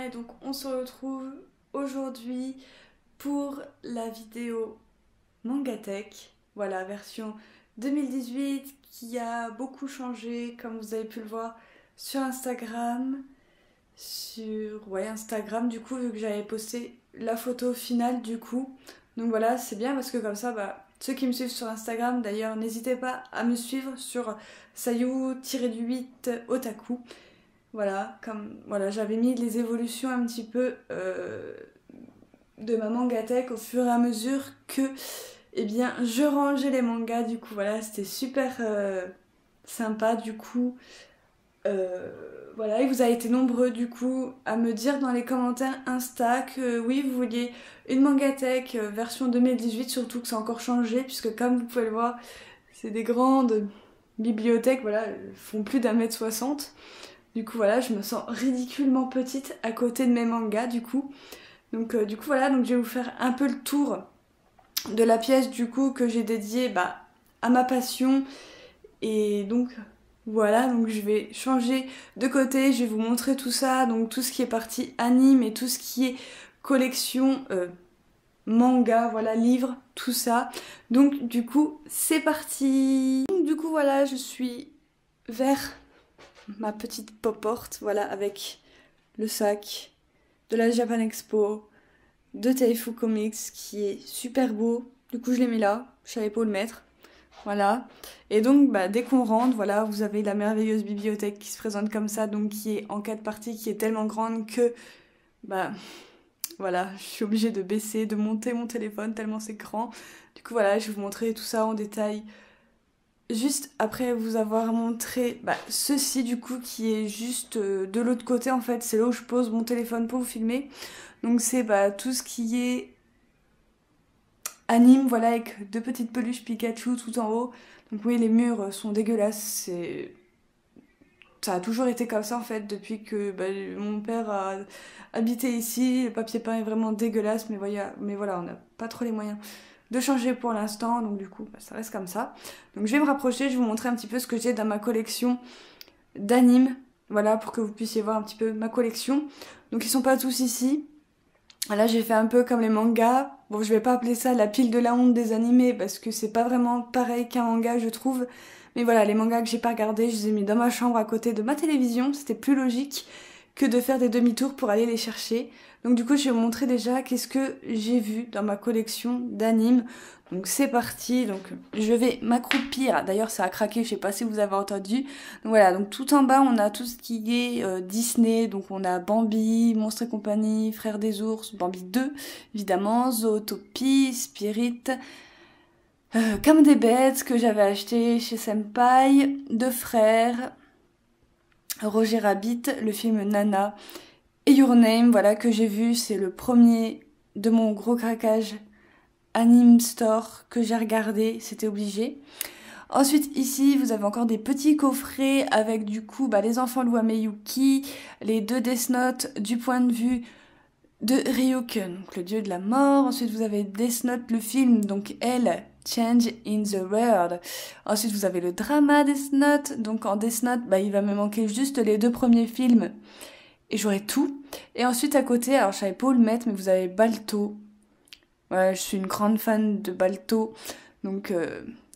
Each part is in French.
et donc on se retrouve aujourd'hui pour la vidéo Mangatech, voilà, version 2018 qui a beaucoup changé comme vous avez pu le voir sur Instagram, Instagram du coup vu que j'avais posté la photo finale du coup. Donc voilà, c'est bien parce que comme ça, ceux qui me suivent sur Instagram d'ailleurs, n'hésitez pas à me suivre sur Sayu-8 Otaku. Voilà, j'avais mis les évolutions un petit peu de ma mangatech au fur et à mesure que je rangeais les mangas. Du coup, voilà, c'était super sympa. Du coup, voilà, et vous avez été nombreux du coup à me dire dans les commentaires Insta que oui, vous vouliez une mangatech version 2018, surtout que ça a encore changé, puisque comme vous pouvez le voir, c'est des grandes bibliothèques, voilà, elles font plus d'1m60. Du coup voilà, je me sens ridiculement petite à côté de mes mangas du coup. Donc voilà, donc je vais vous faire un peu le tour de la pièce du coup que j'ai dédiée à ma passion. Et donc voilà, donc je vais changer de côté, je vais vous montrer tout ça, donc tout ce qui est partie anime et tout ce qui est collection manga, voilà, livres, tout ça. Donc du coup, c'est parti. Donc du coup voilà, je suis vers ma petite pop-porte, voilà, avec le sac de la Japan Expo, de Taifu Comics, qui est super beau. Du coup, je l'ai mis là, je savais pas où le mettre. Voilà. Et donc, dès qu'on rentre, voilà, vous avez la merveilleuse bibliothèque qui se présente comme ça, donc qui est en 4 parties, qui est tellement grande que, voilà, je suis obligée de baisser, de monter mon téléphone tellement c'est grand. Du coup, voilà, je vais vous montrer tout ça en détail. Juste après vous avoir montré ceci du coup qui est juste de l'autre côté en fait, c'est là où je pose mon téléphone pour vous filmer. Donc c'est tout ce qui est anime, voilà, avec deux petites peluches Pikachu tout en haut. Donc oui, les murs sont dégueulasses, ça a toujours été comme ça en fait depuis que mon père a habité ici. Le papier peint est vraiment dégueulasse, mais voilà, on n'a pas trop les moyens de changer pour l'instant, donc du coup ça reste comme ça. Donc je vais me rapprocher, je vais vous montrer un petit peu ce que j'ai dans ma collection d'animes, voilà, pour que vous puissiez voir un petit peu ma collection. Donc ils sont pas tous ici. Là j'ai fait un peu comme les mangas. Bon, je vais pas appeler ça la pile de la honte des animés parce que c'est pas vraiment pareil qu'un manga, je trouve. Mais voilà, les mangas que j'ai pas regardés, je les ai mis dans ma chambre à côté de ma télévision. C'était plus logique que de faire des demi-tours pour aller les chercher. Donc du coup, je vais vous montrer déjà qu'est-ce que j'ai vu dans ma collection d'animes. Donc c'est parti, donc je vais m'accroupir. D'ailleurs, ça a craqué, je sais pas si vous avez entendu. Donc voilà, donc tout en bas, on a tout ce qui est Disney. Donc on a Bambi, Monstres et compagnie, Frères des ours, Bambi 2, évidemment, Zootopie, Spirit, Comme des bêtes que j'avais acheté chez Senpai, Deux frères, Roger Rabbit, le film Nana et Your Name, voilà, que j'ai vu, c'est le premier de mon gros craquage anime store que j'ai regardé, c'était obligé. Ensuite ici vous avez encore des petits coffrets avec du coup les enfants loups à Miyuki, les deux Death Note du point de vue de Ryuk, donc le dieu de la mort. Ensuite vous avez Death Note le film, donc elle, Change in the World. Ensuite vous avez le drama Death Note, donc en Death Note il va me manquer juste les deux premiers films et j'aurai tout. Et ensuite à côté, alors je savais pas où le mettre, mais vous avez Balto. Voilà, je suis une grande fan de Balto, donc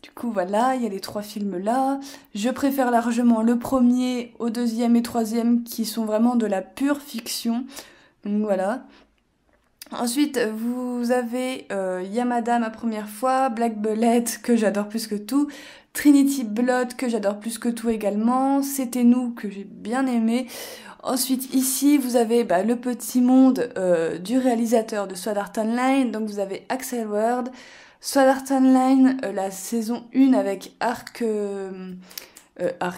du coup voilà, il y a les 3 films là. Je préfère largement le premier au deuxième et troisième qui sont vraiment de la pure fiction, donc voilà. Ensuite vous avez Yamada ma première fois, Black Bullet que j'adore plus que tout, Trinity Blood que j'adore plus que tout également, C'était nous que j'ai bien aimé. Ensuite ici vous avez le petit monde du réalisateur de Sword Art Online, donc vous avez Axel Word, Sword Art Online la saison 1 avec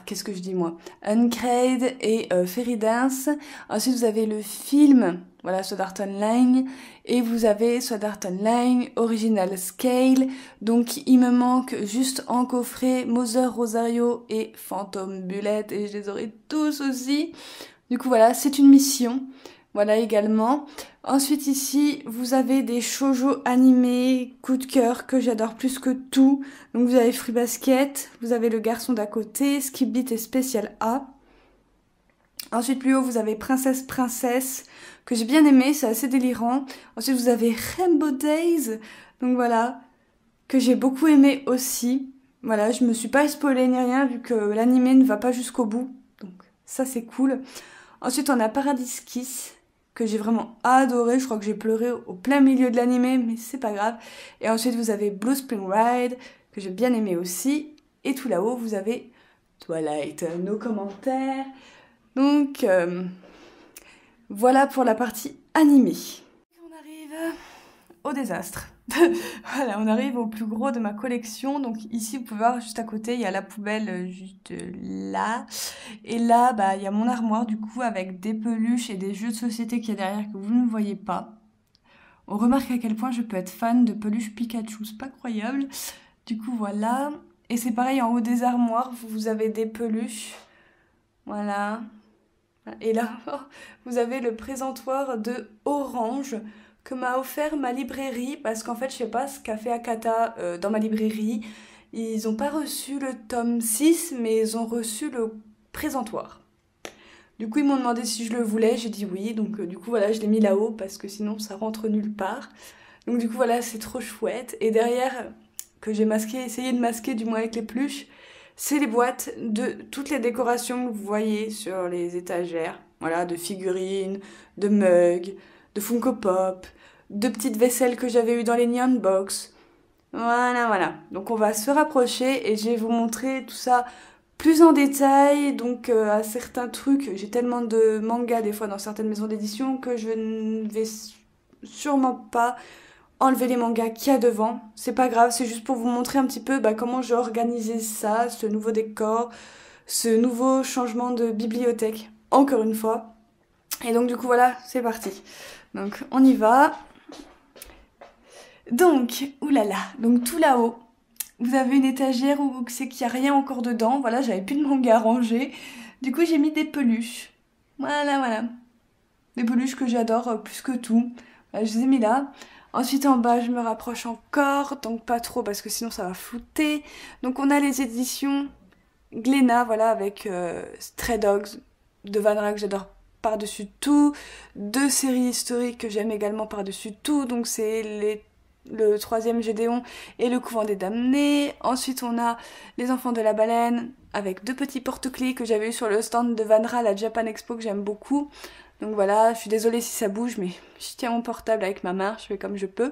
qu'est-ce que je dis moi, Uncrade et Fairy Dance. Ensuite vous avez le film, voilà, Sword Art Online, et vous avez Sword Art Online Original Scale. Donc il me manque juste en coffret Mother Rosario et Phantom Bullet, et je les aurai tous aussi. Du coup voilà, c'est une mission, voilà également. Ensuite ici, vous avez des shoujo animés, coup de cœur, que j'adore plus que tout. Donc vous avez Free Basket, vous avez Le Garçon d'à côté, Skip Beat et Spécial A. Ensuite plus haut, vous avez Princesse, que j'ai bien aimé, c'est assez délirant. Ensuite vous avez Rainbow Days, donc voilà, que j'ai beaucoup aimé aussi. Voilà, je me suis pas spoilée ni rien vu que l'animé ne va pas jusqu'au bout, donc ça c'est cool. Ensuite on a Paradise Kiss, que j'ai vraiment adoré, je crois que j'ai pleuré au plein milieu de l'animé, mais c'est pas grave. Et ensuite vous avez Blue Spring Ride, que j'ai bien aimé aussi. Et tout là-haut vous avez Twilight, nos commentaires. Donc voilà pour la partie animée. On arrive au désastre. Voilà, on arrive au plus gros de ma collection. Donc ici, vous pouvez voir juste à côté, il y a la poubelle juste là. Et là, bah, il y a mon armoire du coup avec des peluches et des jeux de société qu'il y a derrière que vous ne voyez pas. On remarque à quel point je peux être fan de peluches Pikachu, c'est pas croyable. Du coup, voilà. Et c'est pareil en haut des armoires, vous avez des peluches. Voilà. Et là, vous avez le présentoir de Orange que m'a offert ma librairie parce qu'en fait, je sais pas ce qu'a fait Akata dans ma librairie. Ils ont pas reçu le tome 6, mais ils ont reçu le présentoir. Du coup, ils m'ont demandé si je le voulais, j'ai dit oui. Donc du coup, voilà, je l'ai mis là-haut parce que sinon, ça rentre nulle part. Donc du coup, voilà, c'est trop chouette. Et derrière, que j'ai essayé de masquer du moins avec les peluches, c'est les boîtes de toutes les décorations que vous voyez sur les étagères. Voilà, de figurines, de mugs, de Funko Pop, de petites vaisselles que j'avais eues dans les Neon Box. Voilà, voilà. Donc on va se rapprocher et je vais vous montrer tout ça plus en détail. Donc à certains trucs, j'ai tellement de mangas des fois dans certaines maisons d'édition que je ne vais sûrement pas enlever les mangas qu'il y a devant. C'est pas grave, c'est juste pour vous montrer un petit peu comment j'ai organisé ça, ce nouveau décor, ce nouveau changement de bibliothèque, encore une fois. Et donc du coup voilà, c'est parti. Donc on y va. Donc, oulala, donc tout là-haut, vous avez une étagère où c'est qu'il n'y a rien encore dedans. Voilà, j'avais plus de manga rangé. Du coup j'ai mis des peluches. Voilà, voilà. Des peluches que j'adore plus que tout. Voilà, je les ai mis là. Ensuite en bas je me rapproche encore, donc pas trop parce que sinon ça va flouter. Donc on a les éditions Glénat, voilà, avec Stray Dogs de Van Rag que j'adore par-dessus tout. Deux séries historiques que j'aime également par-dessus tout, donc c'est le troisième Gédéon et le couvent des damnés. Ensuite on a les enfants de la baleine avec deux petits porte-clés que j'avais eu sur le stand de Vanra à la Japan Expo que j'aime beaucoup. Donc voilà, je suis désolée si ça bouge, mais je tiens mon portable avec ma main, je fais comme je peux.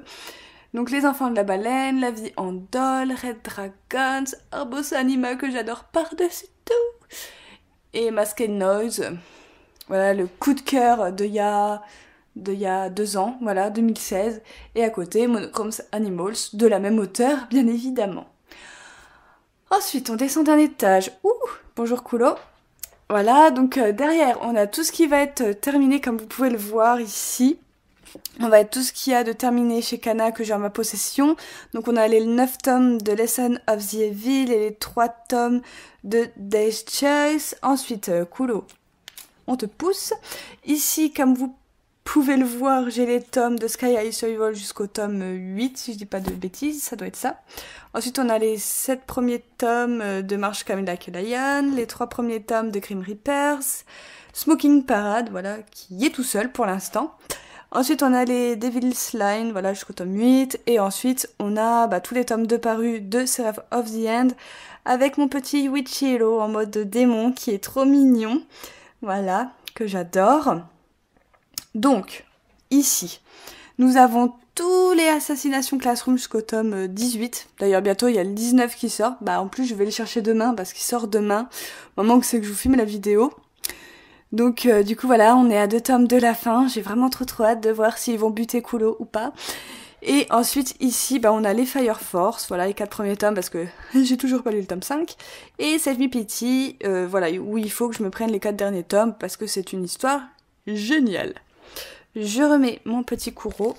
Donc les enfants de la baleine, la vie en doll, Red Dragons, Arbos Anima que j'adore par-dessus tout, et Masked Noise. Voilà le coup de cœur d'il y a 2 ans, voilà, 2016. Et à côté, Monochrome Animals, de la même auteur, bien évidemment. Ensuite, on descend d'un étage. Ouh, bonjour Kulo. Voilà, donc derrière, on a tout ce qui va être terminé, comme vous pouvez le voir ici. On va être tout ce qu'il y a de terminé chez Kana que j'ai en ma possession. Donc on a les 9 tomes de Lesson of the Evil et les 3 tomes de Day's Choice. Ensuite, Kulo, on te pousse. Ici, comme vous pouvez le voir, j'ai les tomes de Sky High Survival jusqu'au tome 8, si je dis pas de bêtises, ça doit être ça. Ensuite, on a les 7 premiers tomes de March Camilla Lion, les 3 premiers tomes de Grim Reapers, Smoking Parade, voilà, qui est tout seul pour l'instant. Ensuite, on a les Devil's Line, voilà, jusqu'au tome 8. Et ensuite, on a tous les tomes de parus de Seraph of the End, avec mon petit Witchiro en mode démon, qui est trop mignon. Voilà, que j'adore. Donc, ici, nous avons tous les Assassinations Classroom jusqu'au tome 18. D'ailleurs, bientôt, il y a le 19 qui sort. En plus, je vais le chercher demain, parce qu'il sort demain, au moment que c'est que je vous filme la vidéo. Donc, du coup, voilà, on est à 2 tomes de la fin. J'ai vraiment trop hâte de voir s'ils vont buter Kulo ou pas. Et ensuite, ici, on a les Fire Force, voilà, les 4 premiers tomes, parce que j'ai toujours pas lu le tome 5. Et Save Me Pity, voilà, où il faut que je me prenne les 4 derniers tomes, parce que c'est une histoire géniale. Je remets mon petit Kuro.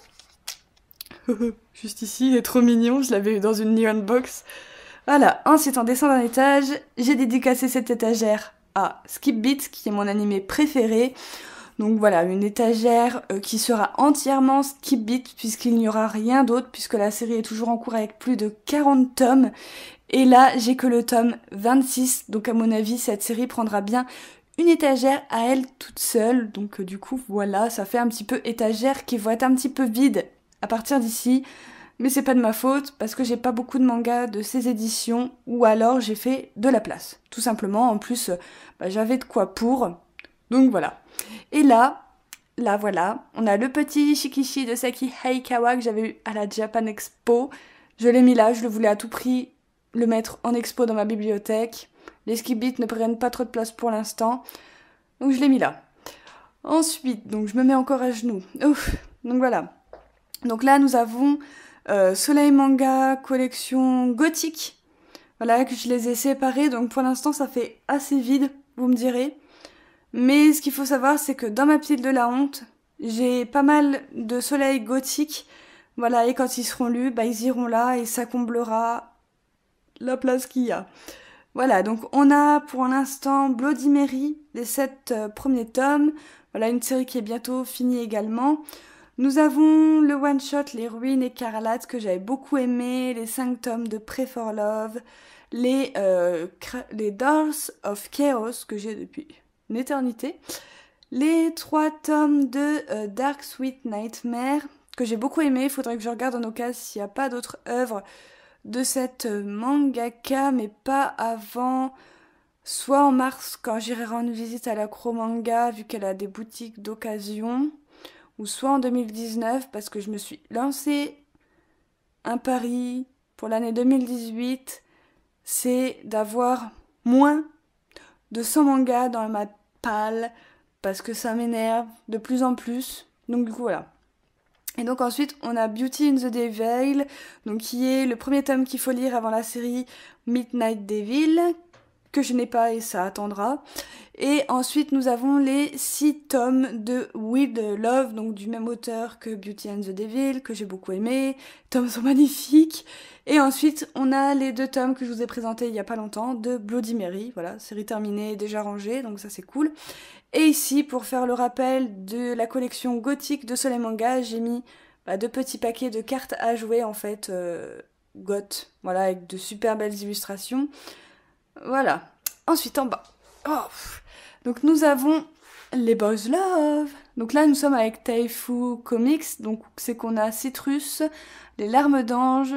Juste ici, il est trop mignon, je l'avais eu dans une Neon Box. Voilà, ensuite, en descendant d'un étage, j'ai dédicacé cette étagère à Skip Beat, qui est mon animé préféré. Donc voilà, une étagère qui sera entièrement Skip Beat, puisqu'il n'y aura rien d'autre, puisque la série est toujours en cours avec plus de 40 tomes. Et là, j'ai que le tome 26, donc à mon avis, cette série prendra bien une étagère à elle toute seule. Donc du coup, voilà, ça fait un petit peu étagère qui va être un petit peu vide à partir d'ici. Mais c'est pas de ma faute parce que j'ai pas beaucoup de mangas de ces éditions ou alors j'ai fait de la place. Tout simplement, en plus, j'avais de quoi pour. Donc voilà. Et là voilà, on a le petit Shikishi de Saki Haikawa que j'avais eu à la Japan Expo. Je l'ai mis là, je le voulais à tout prix le mettre en expo dans ma bibliothèque. Les skip-bits ne prennent pas trop de place pour l'instant. Donc je l'ai mis là. Ensuite, donc je me mets encore à genoux. Ouf. Donc voilà. Donc là nous avons Soleil Manga collection gothique. Voilà, que je les ai séparés. Donc pour l'instant ça fait assez vide, vous me direz. Mais ce qu'il faut savoir, c'est que dans ma pile de la honte, j'ai pas mal de soleil gothique. Voilà, et quand ils seront lus, ils iront là et ça comblera la place qu'il y a. Voilà, donc on a pour l'instant Bloody Mary, les 7 premiers tomes. Voilà, une série qui est bientôt finie également. Nous avons le one-shot Les Ruines écarlates que j'avais beaucoup aimé, les 5 tomes de Pray for Love, les Doors of Chaos que j'ai depuis une éternité, les 3 tomes de Dark Sweet Nightmare que j'ai beaucoup aimé. Il faudrait que je regarde en occasion s'il n'y a pas d'autres œuvres de cette mangaka, mais pas avant, soit en mars quand j'irai rendre visite à la Cromanga vu qu'elle a des boutiques d'occasion, ou soit en 2019 parce que je me suis lancé un pari pour l'année 2018, c'est d'avoir moins de 100 mangas dans ma palle parce que ça m'énerve de plus en plus. Donc du coup voilà. Et donc ensuite on a Beauty in the Devil, donc qui est le premier tome qu'il faut lire avant la série Midnight Devil, que je n'ai pas et ça attendra. Et ensuite nous avons les 6 tomes de With Love, donc du même auteur que Beauty and the Devil, que j'ai beaucoup aimé. Les tomes sont magnifiques. Et ensuite on a les 2 tomes que je vous ai présentés il y a pas longtemps de Bloody Mary, voilà, série terminée, déjà rangée, donc ça c'est cool. Et ici, pour faire le rappel de la collection gothique de Soleil Manga, j'ai mis 2 petits paquets de cartes à jouer en fait, goth, voilà, avec de super belles illustrations. Voilà. Ensuite en bas. Oh. Donc nous avons les Boys Love. Donc là nous sommes avec Taifu Comics, donc c'est qu'on a Citrus, les larmes d'ange,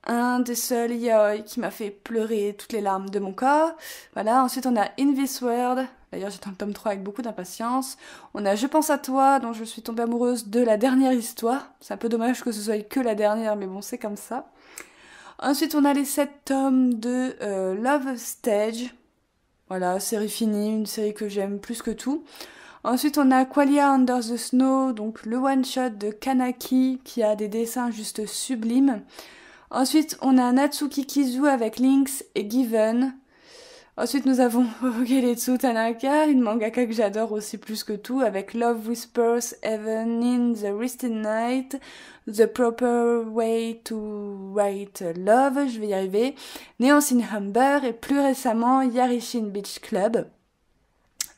un des seuls yaoi qui m'a fait pleurer toutes les larmes de mon corps. Voilà, ensuite on a In This World. D'ailleurs j'étais en tome 3 avec beaucoup d'impatience. On a Je pense à toi, dont je suis tombée amoureuse de la dernière histoire. C'est un peu dommage que ce soit que la dernière, mais bon c'est comme ça. Ensuite on a les 7 tomes de Love Stage. Voilà, série finie, une série que j'aime plus que tout. Ensuite, on a Qualia Under the Snow, donc le one-shot de Kanaki, qui a des dessins juste sublimes. Ensuite, on a Natsuki Kizu avec Lynx et Given. Ensuite, nous avons Geretsu Tanaka, une mangaka que j'adore aussi plus que tout, avec Love Whispers, Even in the Risted Night, The Proper Way to Write Love, je vais y arriver, Neon in Humber et plus récemment Yarishin Beach Club.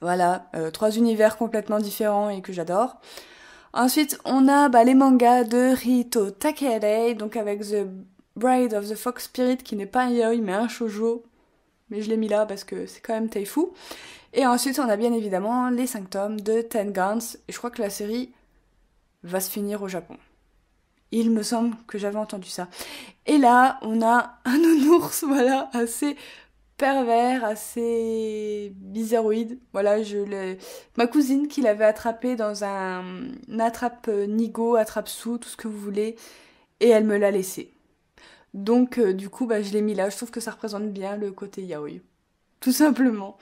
Voilà, 3 univers complètement différents et que j'adore. Ensuite, on a les mangas de Rito Takehare, donc avec The Bride of the Fox Spirit, qui n'est pas un yaoi mais un shoujo. Mais je l'ai mis là parce que c'est quand même Taifu. Et ensuite, on a bien évidemment les 5 tomes de Ten Guns. Et je crois que la série va se finir au Japon. Il me semble que j'avais entendu ça. Et là, on a un nounours, voilà, assez pervers, assez bizarroïde. Voilà, ma cousine qui l'avait attrapé dans un attrape-nigo, attrape-sous, tout ce que vous voulez. Et elle me l'a laissé. Donc du coup je l'ai mis là, je trouve que ça représente bien le côté yaoi. Tout simplement.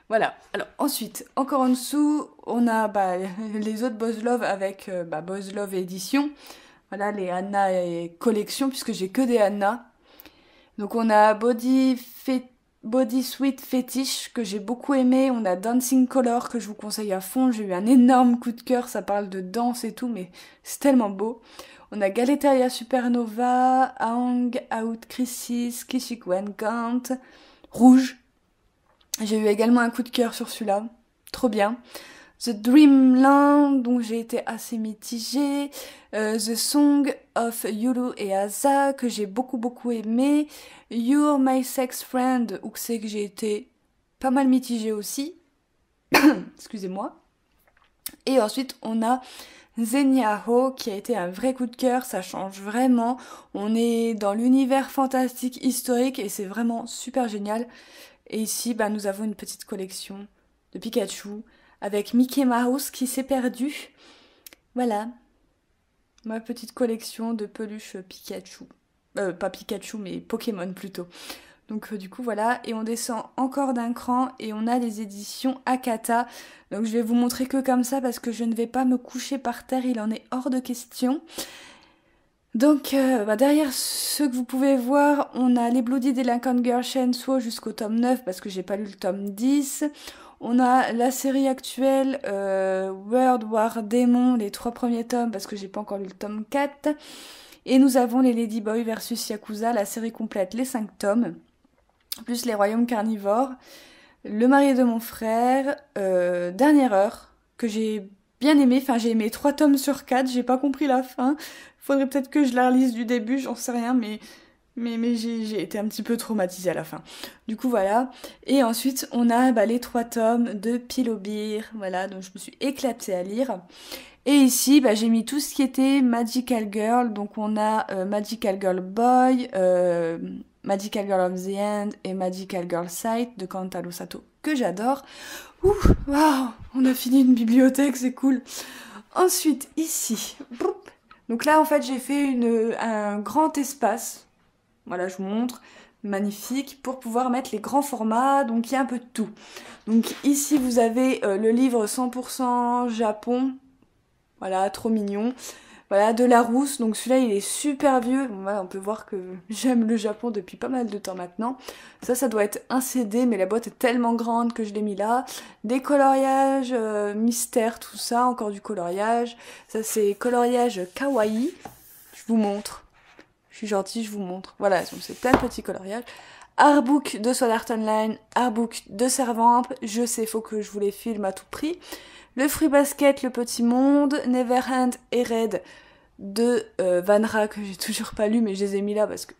Voilà. Alors ensuite, encore en dessous, on a les autres Boys Love avec Boys Love édition. Voilà, les Anna et collection, puisque j'ai que des Anna. Donc on a Body Sweet Fetish que j'ai beaucoup aimé. On a Dancing Color que je vous conseille à fond. J'ai eu un énorme coup de cœur, ça parle de danse et tout, mais c'est tellement beau. On a Galetaria Supernova, Hang Out Crisis, Kishikwen Gant, Rouge. J'ai eu également un coup de cœur sur celui-là. Trop bien. The Dreamland, dont j'ai été assez mitigée. The Song of Yuru et Asa, que j'ai beaucoup aimé. You're My Sex Friend, où c'est que j'ai été pas mal mitigée aussi. Excusez-moi. Et ensuite, on a Zenyaho qui a été un vrai coup de cœur, ça change vraiment. On est dans l'univers fantastique historique et c'est vraiment super génial. Et ici, bah, nous avons une petite collection de Pikachu avec Mickey Mouse qui s'est perdu. Voilà, ma petite collection de peluches Pikachu. Pas Pikachu, mais Pokémon plutôt. Donc du coup voilà, et on descend encore d'un cran et on a les éditions Akata. Donc je vais vous montrer que comme ça parce que je ne vais pas me coucher par terre, il en est hors de question. Donc derrière ce que vous pouvez voir, on a les Bloody Delinquent Girl Shensuo jusqu'au tome 9 parce que j'ai pas lu le tome 10. On a la série actuelle World War Demon, les 3 premiers tomes parce que j'ai pas encore lu le tome 4. Et nous avons les Ladyboy versus Yakuza, la série complète, les 5 tomes, plus les Royaumes Carnivores, Le Marié de mon frère, Dernière Heure, que j'ai bien aimé, enfin j'ai aimé 3 tomes sur 4, j'ai pas compris la fin, faudrait peut-être que je la relise du début, j'en sais rien, mais j'ai été un petit peu traumatisée à la fin. Du coup voilà, et ensuite on a les 3 tomes de Pillow Beer, voilà, donc je me suis éclatée à lire. Et ici, j'ai mis tout ce qui était Magical Girl. Donc on a Magical Girl Boy, Magical Girl of the End et Magical Girl Sight de Kantaro Sato, que j'adore. Ouh, waouh, on a fini une bibliothèque, c'est cool. Ensuite, ici, donc là en fait j'ai fait un grand espace. Voilà, je vous montre. Magnifique, pour pouvoir mettre les grands formats, donc il y a un peu de tout. Donc ici vous avez le livre 100% Japon. Voilà, trop mignon. Voilà, de Larousse, donc celui-là il est super vieux. Bon, voilà, on peut voir que j'aime le Japon depuis pas mal de temps maintenant. Ça doit être un CD, mais la boîte est tellement grande que je l'ai mis là. Des coloriages, mystère, tout ça, encore du coloriage. Ça c'est coloriage kawaii. Je vous montre. Je suis gentille, je vous montre. Voilà, donc c'est plein de petits coloriages. Artbook de Sword Art Online, artbook de Servamp. Je sais, faut que je vous les filme à tout prix. Le Fruit Basket, Le Petit Monde, Neverhand et Red de Vanra que j'ai toujours pas lu mais je les ai mis là parce que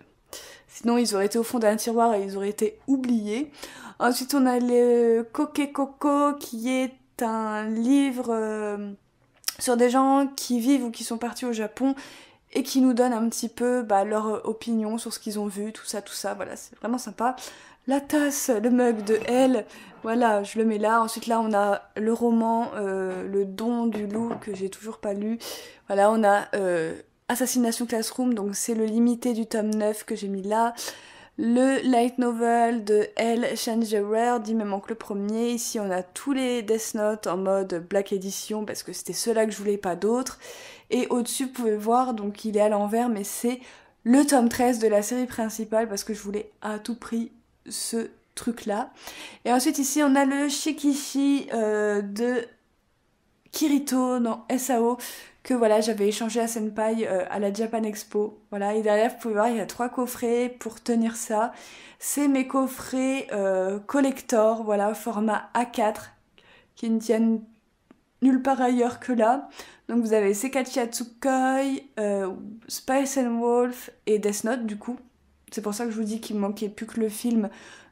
sinon ils auraient été au fond d'un tiroir et ils auraient été oubliés. Ensuite on a le Koke Koko qui est un livre sur des gens qui vivent ou qui sont partis au Japon et qui nous donnent un petit peu leur opinion sur ce qu'ils ont vu, tout ça, voilà, c'est vraiment sympa. La tasse, le mug de Elle, voilà, je le mets là. Ensuite là, on a le roman Le Don du Loup que j'ai toujours pas lu. Voilà, on a Assassination Classroom, donc c'est le limité du tome 9 que j'ai mis là. Le light novel de Elle, Change Rare, il me manque le premier. Ici, on a tous les Death Note en mode Black Edition parce que c'était ceux-là que je voulais, pas d'autres. Et au-dessus, vous pouvez voir, donc il est à l'envers, mais c'est le tome 13 de la série principale parce que je voulais à tout prix ce truc-là. Et ensuite, ici, on a le Shikishi de Kirito dans SAO que voilà, j'avais échangé à Senpai à la Japan Expo. Voilà, et derrière, vous pouvez voir, il y a 3 coffrets pour tenir ça. C'est mes coffrets collector, voilà, format A4, qui ne tiennent nulle part ailleurs que là. Donc vous avez Sekaiichi Hatsukoi, Spice and Wolf et Death Note du coup. C'est pour ça que je vous dis qu'il me manquait plus que le film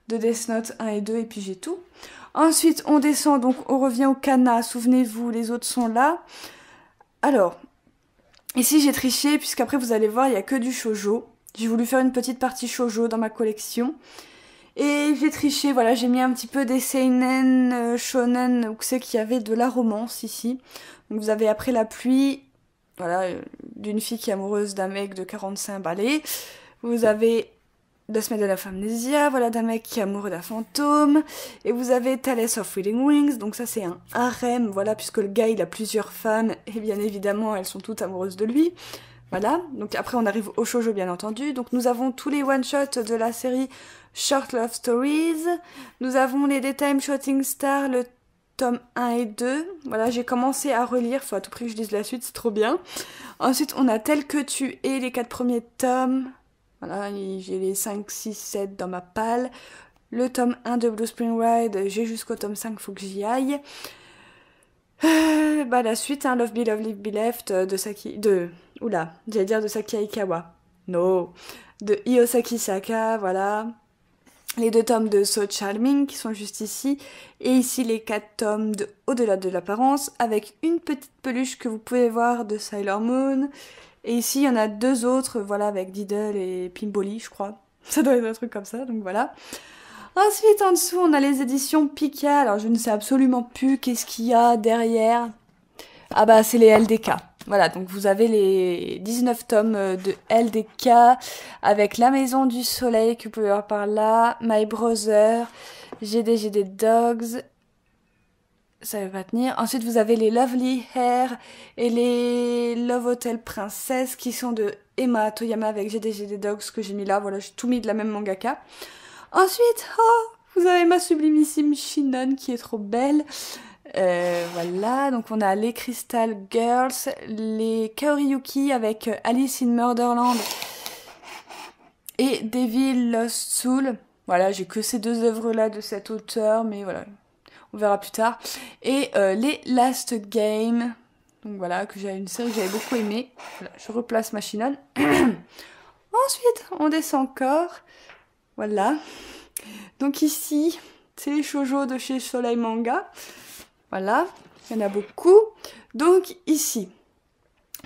de Death Note 1 et 2 et puis j'ai tout. Ensuite on descend, donc on revient au Kana, souvenez-vous, les autres sont là. Alors, ici j'ai triché puisqu'après vous allez voir il n'y a que du shoujo. J'ai voulu faire une petite partie shoujo dans ma collection. Et j'ai triché, voilà, j'ai mis un petit peu des seinen, shonen, ou que c'est qu'il y avait de la romance ici. Donc vous avez Après la pluie, voilà, d'une fille qui est amoureuse d'un mec de 45 balais. Vous avez The Maiden of Amnesia, voilà, d'un mec qui est amoureux d'un fantôme. Et vous avez Tales of Wheeling Wings, donc ça c'est un harem, voilà, puisque le gars il a plusieurs femmes, et bien évidemment elles sont toutes amoureuses de lui. Voilà, donc après on arrive au shoujo bien entendu. Donc nous avons tous les one-shots de la série Short Love Stories. Nous avons les Daytime Shooting Star, le tome 1 et 2. Voilà, j'ai commencé à relire, faut à tout prix que je lise la suite, c'est trop bien. Ensuite on a Tel que tu es, les 4 premiers tomes. Voilà, j'ai les 5, 6, 7 dans ma palle. Le tome 1 de Blue Spring Ride, j'ai jusqu'au tome 5, faut que j'y aille. La suite, hein, Love Be Love Live Be Left de Saki... Oula, j'allais dire de Saki Aikawa. No. De Iyosaki Saka, voilà. les 2 tomes de So Charming qui sont juste ici, et ici les 4 tomes de Au-delà de l'apparence, avec une petite peluche que vous pouvez voir de Sailor Moon, et ici il y en a 2 autres, voilà, avec Diddle et Pimboli, je crois. Ça doit être un truc comme ça, donc voilà. Ensuite, en dessous, on a les éditions Pika. Alors, je ne sais absolument plus qu'est-ce qu'il y a derrière. Ah bah, c'est les LDK. Voilà, donc vous avez les 19 tomes de LDK avec La Maison du Soleil que vous pouvez voir par là, My Brother, GD Dogs, ça va pas tenir. Ensuite, vous avez les Lovely Hair et les Love Hotel Princess qui sont de Emma Toyama avec GD Dogs que j'ai mis là. Voilà, j'ai tout mis de la même mangaka. Ensuite, vous avez ma sublimissime Shinnon qui est trop belle. Voilà, donc on a les Crystal Girls, les Kaoriyuki avec Alice in Murderland et Devil Lost Soul. Voilà, j'ai que ces 2 œuvres-là de cet auteur, mais voilà, on verra plus tard. Et les Last Game, donc voilà, que j'ai une série que j'avais beaucoup aimée. Voilà, je replace ma Shinnon. Ensuite, on descend encore. Voilà. Donc ici, c'est les shoujo de chez Soleil Manga. Voilà, il y en a beaucoup. Donc ici,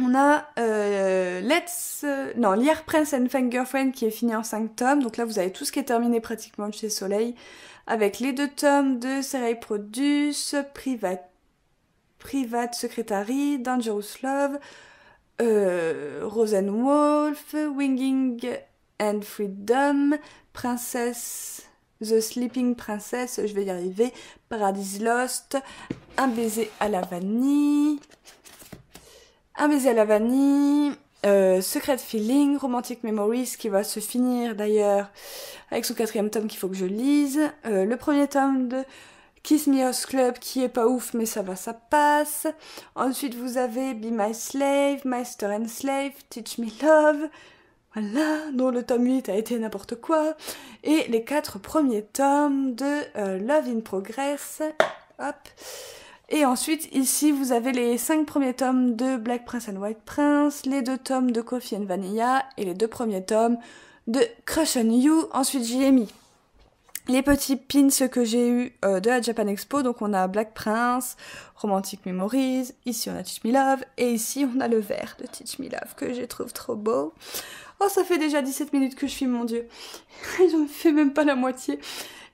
on a Lear Prince and Fangirlfriend qui est fini en 5 tomes. Donc là, vous avez tout ce qui est terminé pratiquement de chez Soleil. Avec les 2 tomes de Serai Produce, Private Secretary, Dangerous Love, Rosenwolf, Winging and Freedom, Princess, The Sleeping Princess, je vais y arriver, Paradise Lost, Un baiser à la vanille, Secret Feeling, Romantic Memories qui va se finir d'ailleurs avec son 4e tome qu'il faut que je lise, le 1er tome de Kiss Me House Club qui est pas ouf mais ça va, ça passe. Ensuite vous avez Be My Slave, Master and Slave, Teach Me Love, voilà, dont le tome 8 a été n'importe quoi, et les 4 premiers tomes de Love in Progress, hop. Et ensuite, ici, vous avez les 5 premiers tomes de Black Prince and White Prince, les 2 tomes de Coffee and Vanilla, et les 2 premiers tomes de Crush on You. Ensuite, j'y ai mis les petits pins que j'ai eu de la Japan Expo. Donc, on a Black Prince, Romantic Memories, ici on a Teach Me Love, et ici on a le vert de Teach Me Love, que je trouve trop beau. Oh, ça fait déjà 17 minutes que je filme, mon Dieu. J'en fais même pas la moitié.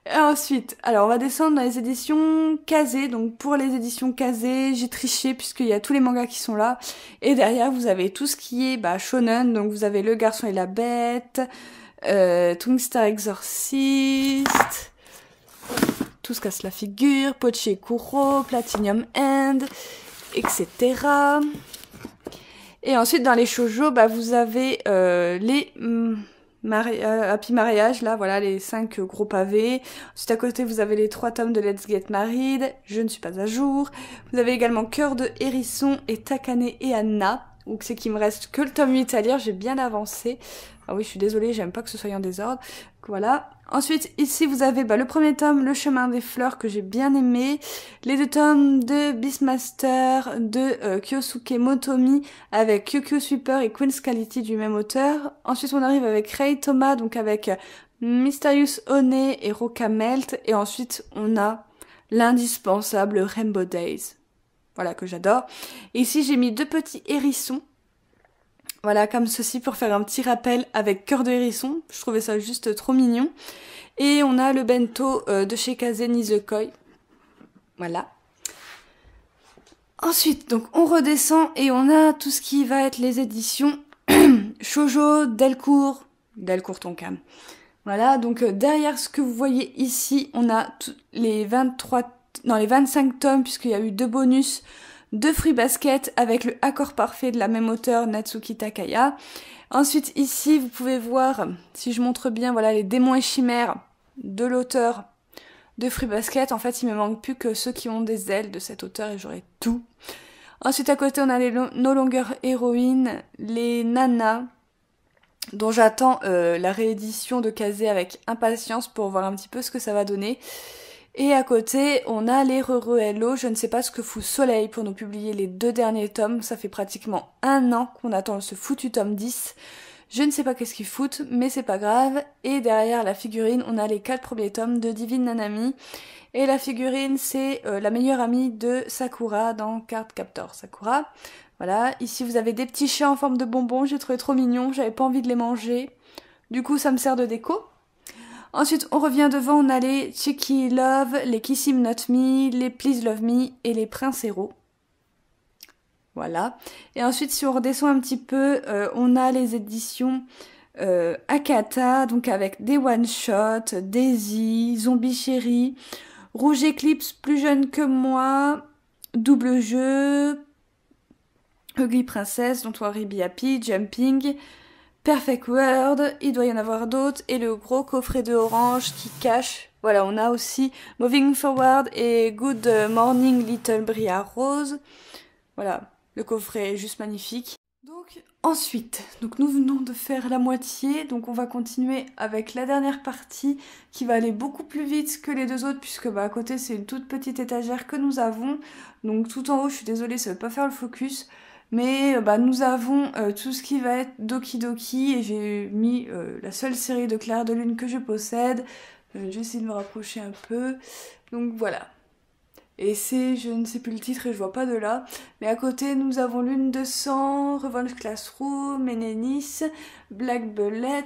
Et ensuite, alors on va descendre dans les éditions Kazé. Donc pour les éditions Kazé, j'ai triché puisqu'il y a tous les mangas qui sont là. Et derrière, vous avez tout ce qui est shonen. Donc vous avez Le Garçon et la Bête, Twin Star Exorcist, Tout se casse la figure, Pochi et Kuro, Platinum End, etc. Et ensuite, dans les shoujo, vous avez les Happy Mariage, là, voilà, les 5 gros pavés. Ensuite, à côté, vous avez les 3 tomes de Let's Get Married, Je ne suis pas à jour. Vous avez également Cœur de Hérisson et Takane et Anna. Donc, c'est qu'il me reste que le tome 8 à lire, j'ai bien avancé. Ah oui, je suis désolée, j'aime pas que ce soit en désordre. Donc, voilà. Ensuite, ici, vous avez le premier tome, Le Chemin des Fleurs, que j'ai bien aimé. Les 2 tomes de Beastmaster, de Kyosuke Motomi, avec Kyokyo Sweeper et Queen's Quality du même auteur. Ensuite, on arrive avec Rei Thomas, donc avec Mysterious One et Roca Melt. Et ensuite, on a l'indispensable Rainbow Days. Voilà, que j'adore. Et ici, j'ai mis 2 petits hérissons. Voilà, comme ceci pour faire un petit rappel avec Cœur de Hérisson. Je trouvais ça juste trop mignon. Et on a le bento de chez Kazé Nizukoi. Voilà. Ensuite, donc on redescend et on a tout ce qui va être les éditions Shoujo, Delcourt Tonkam. Voilà, donc derrière ce que vous voyez ici, on a les 25 tomes puisqu'il y a eu 2 bonus de Fruit Basket avec le accord parfait de la même auteure, Natsuki Takaya. Ensuite, ici, vous pouvez voir, si je montre bien, voilà, les démons et chimères de l'auteur de Fruit Basket. En fait, il me manque plus que ceux qui ont des ailes de cet auteur et j'aurai tout. Ensuite, à côté, on a les No Longer Heroine, les Nana, dont j'attends la réédition de Kazé avec impatience pour voir un petit peu ce que ça va donner. Et à côté, on a les Hello. Je ne sais pas ce que fout Soleil pour nous publier les 2 derniers tomes. Ça fait pratiquement 1 an qu'on attend ce foutu tome 10. Je ne sais pas qu'est-ce qu'ils foutent, mais c'est pas grave. Et derrière la figurine, on a les 4 premiers tomes de Divine Nanami. Et la figurine, c'est la meilleure amie de Sakura dans Card Captor Sakura. Voilà, ici vous avez des petits chiens en forme de bonbons, j'ai trouvé trop mignons, j'avais pas envie de les manger. Du coup, ça me sert de déco. Ensuite, on revient devant, on a les Cheeky Love, les Kiss Him Not Me, les Please Love Me et les Prince Héros. Voilà. Et ensuite, si on redescend un petit peu, on a les éditions Akata, donc avec des one-shots, Daisy, Zombie Chérie, Rouge Eclipse, Plus jeune que moi, Double jeu, Ugly Princess, Don't Worry Be Happy, Jumping, Perfect World, il doit y en avoir d'autres, et le gros coffret de orange qui cache. Voilà, on a aussi Moving Forward et Good Morning Little Bria Rose. Voilà, le coffret est juste magnifique. Donc ensuite, nous venons de faire la moitié, donc on va continuer avec la dernière partie qui va aller beaucoup plus vite que les deux autres puisque à côté c'est une toute petite étagère que nous avons. Donc tout en haut, je suis désolée, ça ne va pas faire le focus. Mais nous avons tout ce qui va être Doki Doki et j'ai mis la seule série de Clair de Lune que je possède. Je vais essayer de me rapprocher un peu. Donc voilà. Et c'est, je ne sais plus le titre et je vois pas de là. Mais à côté, nous avons Lune de Sang, Revenge Classroom, Ménénis, Black Bullet,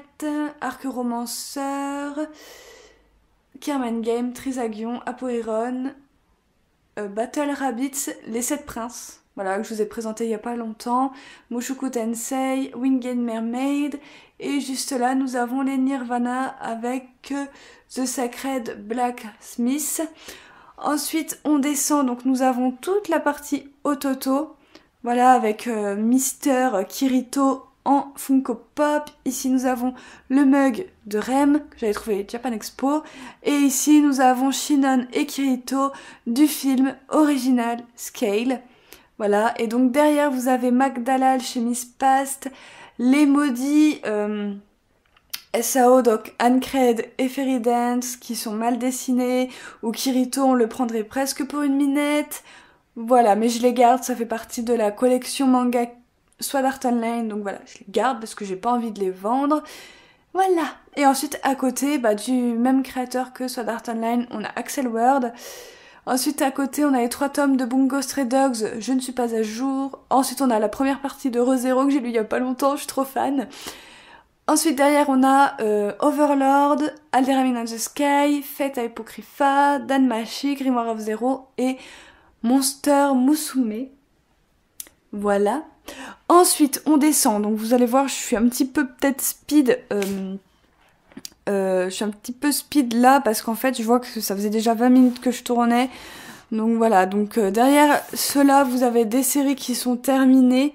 Arc Romanceur, Kerman Game, Trisagion, Apoeron, Battle Rabbits, Les 7 Princes. Voilà, que je vous ai présenté il n'y a pas longtemps. Mushoku Tensei, Winged Mermaid. Et juste là, nous avons les Nirvana avec The Sacred Blacksmith. Ensuite, on descend, donc nous avons toute la partie Ototo. Voilà, avec Mister Kirito en Funko Pop. Ici, nous avons le mug de Rem, que j'avais trouvé Japan Expo. Et ici, nous avons Shinon et Kirito du film original Scale. Voilà, et donc derrière, vous avez Magdalal chez Miss Past, les maudits SAO, donc Ancred et Fairy Dance, qui sont mal dessinés, ou Kirito, on le prendrait presque pour une minette. Voilà, mais je les garde, ça fait partie de la collection manga Sword Art Online, donc voilà, je les garde parce que j'ai pas envie de les vendre. Voilà. Et ensuite, à côté, du même créateur que Sword Art Online, on a Axel World. Ensuite, à côté, on a les 3 tomes de Bungo Stray Dogs, je ne suis pas à jour. Ensuite, on a la première partie de ReZero que j'ai lu il y a pas longtemps, je suis trop fan. Ensuite, derrière, on a Overlord, Alderamin on the Sky, Fate Apocrypha, Danmachi, Grimoire of Zero et Monster Musume. Voilà. Ensuite, on descend. Donc, vous allez voir, je suis un petit peu peut-être speed. Je suis un petit peu speed là parce qu'en fait, je vois que ça faisait déjà 20 minutes que je tournais. Donc voilà. Donc derrière ceux-là, vous avez des séries qui sont terminées.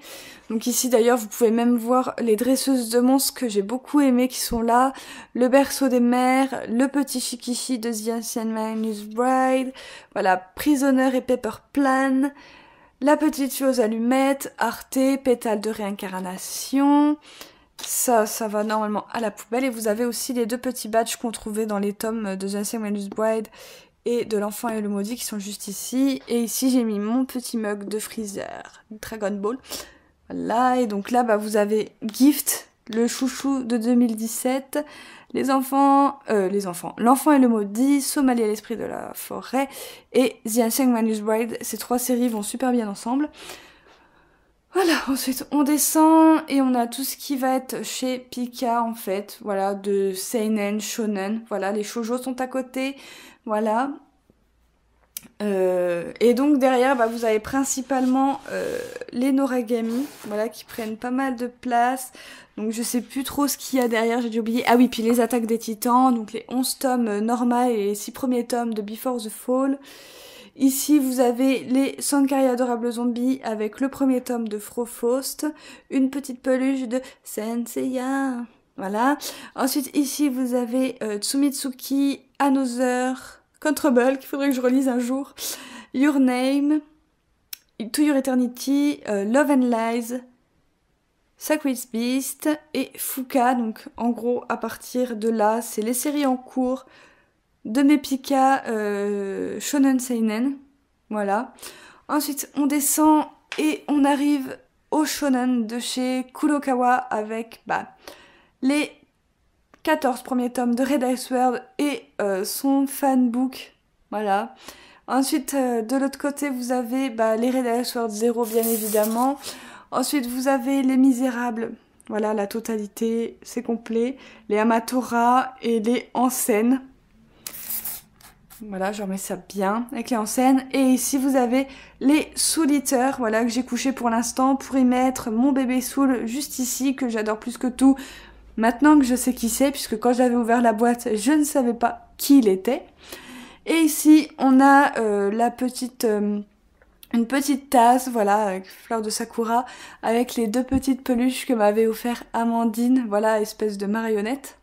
Donc ici d'ailleurs, vous pouvez même voir les dresseuses de monstres que j'ai beaucoup aimées qui sont là. Le berceau des mers, le petit Shikishi de The Ancient Manus Bride. Voilà, Prisoner et Paper Plan. La petite fille aux allumettes, Arte, Pétale de réincarnation. Ça va normalement à la poubelle. Et vous avez aussi les 2 petits badges qu'on trouvait dans les tomes de The Ancient Manus Bride et de l'enfant et le maudit qui sont juste ici. Et ici, j'ai mis mon petit mug de Freezer, Dragon Ball. Voilà, et donc là, vous avez Gift, le chouchou de 2017, l'enfant et le maudit, Somalie à l'esprit de la forêt, et The Ancient Manus Bride. Ces 3 séries vont super bien ensemble. Voilà, ensuite on descend et on a tout ce qui va être chez Pika en fait, voilà, de Seinen, Shonen, voilà, les shoujo sont à côté, voilà. Et donc derrière, vous avez principalement les Noragami, voilà, qui prennent pas mal de place. Donc je sais plus trop ce qu'il y a derrière, j'ai dû oublier. Ah oui, puis les attaques des titans, donc les 11 tomes normales et les 6 premiers tomes de Before the Fall. Ici, vous avez les Sankari Adorables Zombies avec le premier tome de Frofaust, une petite peluche de Senseiya, voilà. Ensuite, ici, vous avez Tsumitsuki, Another, Contrable, qu'il faudrait que je relise un jour, Your Name, To Your Eternity, Love and Lies, Sacred Beast et Fuka. Donc, en gros, à partir de là, c'est les séries en cours de mes Pika Shonen Seinen, voilà. Ensuite, on descend et on arrive au shonen de chez Kurokawa avec les 14 premiers tomes de Red Ice World et son fanbook. Voilà. Ensuite, de l'autre côté, vous avez les Red Ice World 0, bien évidemment. Ensuite, vous avez Les Misérables. Voilà, la totalité, c'est complet. Les Amatora et les En Scène. Voilà, je remets ça bien avec les En Scène. Et ici, vous avez les Soul Eater, voilà, que j'ai couché pour l'instant pour y mettre mon bébé Soul juste ici, que j'adore plus que tout. Maintenant que je sais qui c'est, puisque quand j'avais ouvert la boîte, je ne savais pas qui il était. Et ici, on a une petite tasse, voilà, avec fleur de sakura, avec les 2 petites peluches que m'avait offert Amandine, voilà, espèce de marionnette.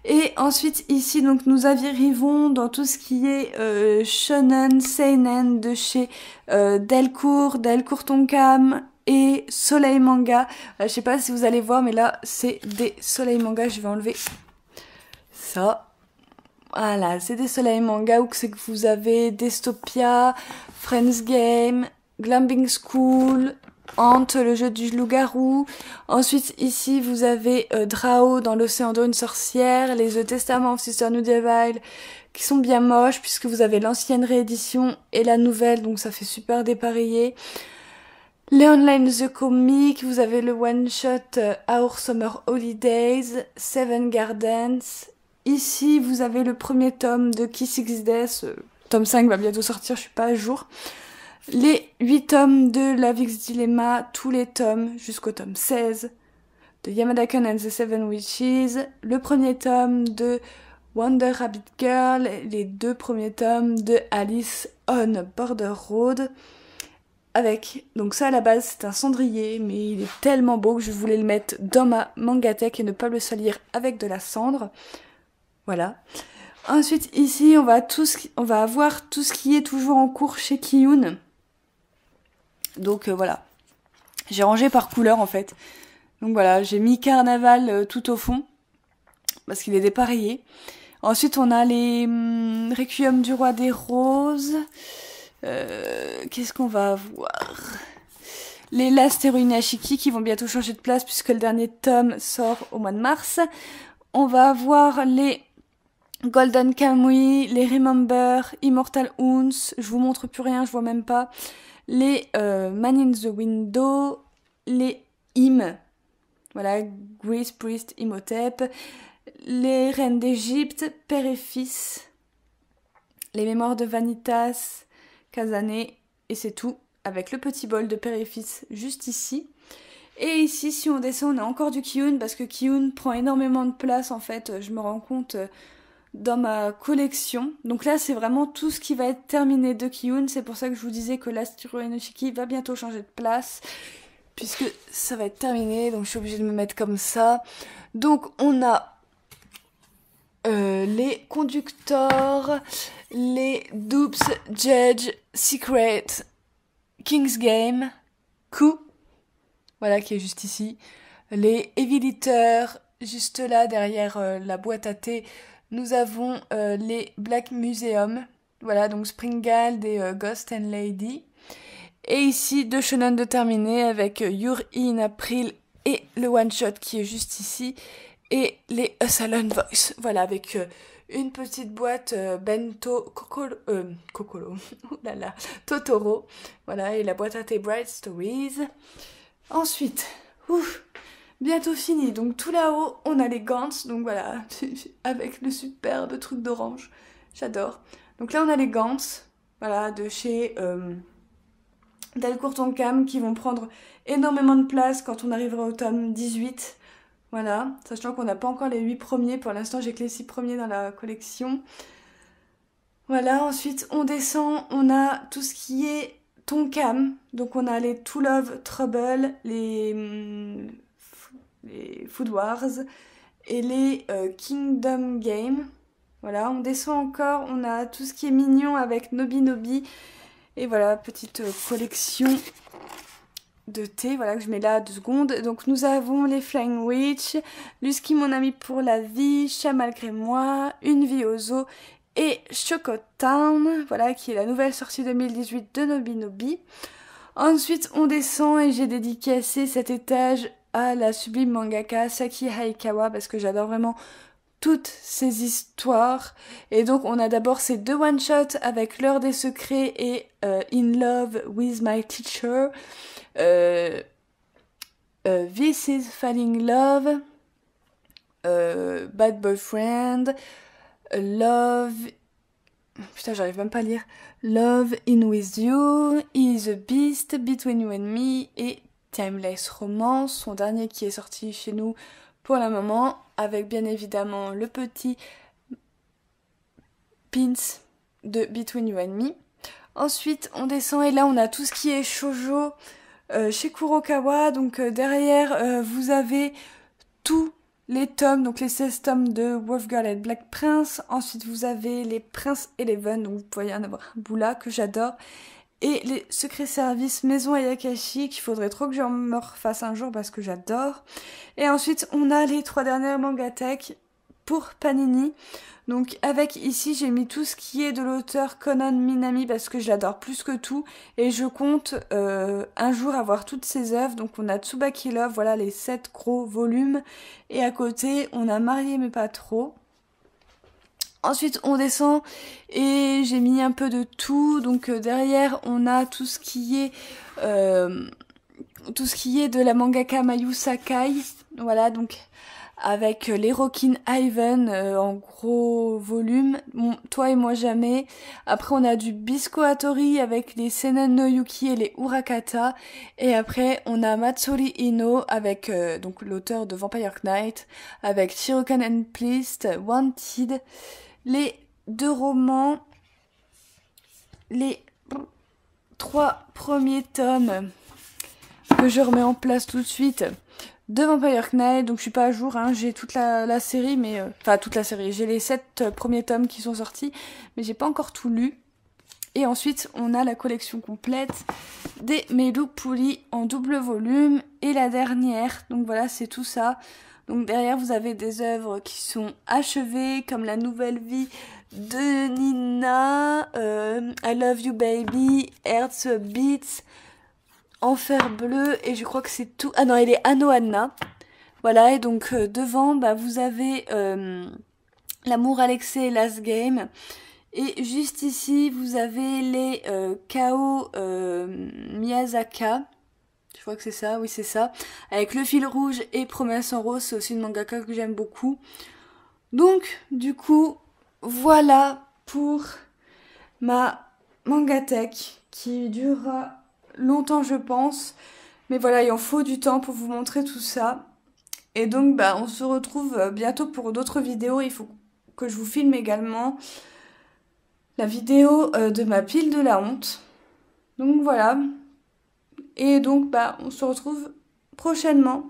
Et ensuite ici donc nous arrivons dans tout ce qui est shonen, seinen de chez Delcourt Tonkam et Soleil Manga. Je sais pas si vous allez voir mais là c'est des Soleil Manga, je vais enlever ça. Voilà, c'est des Soleil Manga où c'est que vous avez Dystopia, Friends Game, Glambing School, Ant, le jeu du loup-garou. Ensuite, ici, vous avez Drao dans l'océan d'eau, une sorcière, les The Testament of Sister Nudevile, qui sont bien moches, puisque vous avez l'ancienne réédition et la nouvelle, donc ça fait super dépareillé. Les Online The Comic, vous avez le one-shot Our Summer Holidays, Seven Gardens. Ici, vous avez le premier tome de Kiss X Death, tome 5 va bientôt sortir, je suis pas à jour. Les 8 tomes de Lavix Dilemma, tous les tomes jusqu'au tome 16 de Yamada-kun and the Seven Witches, le premier tome de Wonder Rabbit Girl, les 2 premiers tomes de Alice on Border Road, avec, donc ça à la base c'est un cendrier, mais il est tellement beau que je voulais le mettre dans ma mangatech et ne pas le salir avec de la cendre. Voilà. Ensuite ici on va avoir tout ce qui est toujours en cours chez Kiyun. Donc voilà, j'ai rangé par couleur en fait. Donc voilà, j'ai mis Carnaval tout au fond, parce qu'il est dépareillé. Ensuite on a les Requiem du Roi des Roses. Qu'est-ce qu'on va avoir? Les Last Heroine Ashiki qui vont bientôt changer de place puisque le dernier tome sort au mois de mars. On va avoir les Golden Kamuy, les Remember, Immortal Hounds. Je vous montre plus rien, je vois même pas. Les Man in the Window, les hymnes, voilà, Grease, Priest, Imhotep, les Reines d'Égypte, Père et Fils, les Mémoires de Vanitas, Kazane, et c'est tout, avec le petit bol de Père et Fils juste ici. Et ici, si on descend, on a encore du Kiyun, parce que Kiyun prend énormément de place, en fait, je me rends compte dans ma collection. Donc là, c'est vraiment tout ce qui va être terminé de Kiyun. C'est pour ça que je vous disais que Last Heroine Ashiki va bientôt changer de place, puisque ça va être terminé. Donc je suis obligée de me mettre comme ça. Donc on a les conducteurs, les Dupes, Judge, Secret, King's Game, Coup, voilà qui est juste ici. Les Evil Eaters, juste là derrière la boîte à thé. Nous avons les Black Museum, voilà, donc Springald et Ghost and Lady. Et ici, 2 shonen de terminé avec Your In April et le one-shot qui est juste ici. Et les A Salon Voice, voilà, avec une petite boîte Bento Kokoro, oh là là, Totoro, voilà, et la boîte à thé Bright Stories. Ensuite, bientôt fini, donc tout là-haut, on a les gants, donc voilà, avec le superbe truc d'orange, j'adore. Donc là, on a les gants, voilà, de chez Delcourt Tonkam, qui vont prendre énormément de place quand on arrivera au tome 18, voilà, sachant qu'on n'a pas encore les 8 premiers, pour l'instant j'ai que les 6 premiers dans la collection. Voilà, ensuite on descend, on a tout ce qui est Tonkam, donc on a les To Love Trouble, les Food Wars et les Kingdom Game. Voilà, on descend encore, on a tout ce qui est mignon avec Nobi Nobi. Et voilà, petite collection de thé, voilà, que je mets là 2 secondes. Donc nous avons les Flying Witch, Lusky mon ami pour la vie, Chat malgré moi, Une vie aux zoo et Choco Town, voilà, qui est la nouvelle sortie 2018 de Nobi Nobi. Ensuite, on descend et j'ai dédicacé cet étage à la sublime mangaka Saki Haikawa parce que j'adore vraiment toutes ces histoires. Et donc, on a d'abord ces 2 one-shots avec L'heure des secrets et In Love with My Teacher. This is Falling Love. Bad Boyfriend. Love. Putain, j'arrive même pas à lire. Love in With You, Is a Beast, Between You and Me et Timeless Romance, son dernier qui est sorti chez nous pour le moment, avec bien évidemment le petit pins de Between You and Me. Ensuite, on descend et là, on a tout ce qui est shoujo chez Kurokawa. Donc derrière, vous avez tous les tomes, donc les 16 tomes de Wolf Girl et Black Prince. Ensuite, vous avez les Prince Eleven, donc vous pouvez en avoir un bout là que j'adore. Et les Secrets Services Maison Ayakashi, qu'il faudrait trop que je me refasse un jour parce que j'adore. Et ensuite, on a les 3 dernières Mangatech pour Panini. Donc avec ici, j'ai mis tout ce qui est de l'auteur Conan Minami parce que je l'adore plus que tout. Et je compte un jour avoir toutes ses œuvres. Donc on a Tsubaki Love, voilà les 7 gros volumes. Et à côté, on a Marié mais pas trop. Ensuite, on descend et j'ai mis un peu de tout. Donc derrière, on a tout ce qui est de la mangaka Mayu Sakai. Voilà, donc avec les Rockin' Ivan en gros volume. Bon, Toi et moi jamais. Après, on a du Bisco Hattori avec les Seinen no Yuki et les Urakata. Et après, on a Matsuri Ino avec donc l'auteur de Vampire Knight, avec Shirokan and Pleased, Wanted. Les 2 romans, les 3 premiers tomes que je remets en place tout de suite de Vampire Knight. Donc je suis pas à jour, hein, j'ai toute la série, mais enfin toute la série, j'ai les 7 premiers tomes qui sont sortis, mais j'ai pas encore tout lu. Et ensuite on a la collection complète des Melupuli en double volume et la dernière. Donc voilà, c'est tout ça. Donc derrière, vous avez des œuvres qui sont achevées, comme La Nouvelle Vie de Nina, I Love You Baby, Hearts Beats, Enfer Bleu, et je crois que c'est tout. Ah non, elle est Anohana. Voilà, et donc devant, bah, vous avez L'amour Alexei et Last Game. Et juste ici, vous avez les Kao Miyazaka. Je crois que c'est ça, oui c'est ça. Avec Le Fil Rouge et Promesse en Rose, c'est aussi une mangaka que j'aime beaucoup. Donc, du coup, voilà pour ma Mangatech qui durera longtemps je pense. Mais voilà, il en faut du temps pour vous montrer tout ça. Et donc, bah, on se retrouve bientôt pour d'autres vidéos. Il faut que je vous filme également la vidéo de ma pile de la honte. Donc voilà. Et donc, bah, on se retrouve prochainement